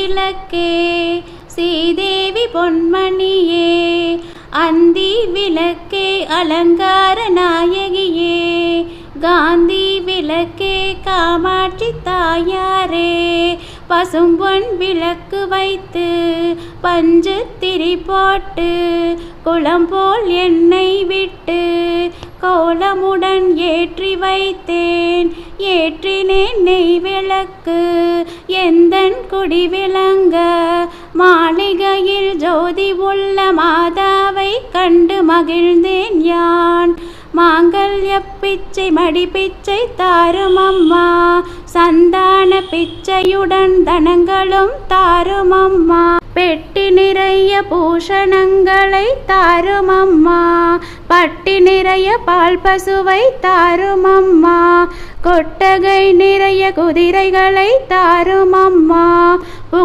விளக்கே ஸ்ரீதேவி பொன்மணியே, அந்தி விளக்கே அலங்கார நாயகியே, காந்தி விளக்கே காமாட்சி தாயாரே, பசும்பொன் விளக்கு வைத்து பஞ்சு திரி போட்டு குளம் போல் எண்ணெய் விட்டு கோலமுடன் ஏற்றி வைத்தேன். ஏற்றினேன் நெய் விளக்கு எந்தன் குடி விளங்க, மாளிகையில் ஜோதி உள்ள மாதாவை கண்டு மகிழ்ந்தேன் யான். மாங்கல்ய பிச்சை மடி பிச்சை தாரும் அம்மா, சந்தான பிச்சையுடன் தனங்களும் தாரும் அம்மா. பெட்டி நிறைய பூஷணங்களை தாரும் அம்மா, பட்டி நிறைய பால் பசுவை தாரும் அம்மா, கொட்டகை நிறைய குதிரைகளை தாரும் அம்மா.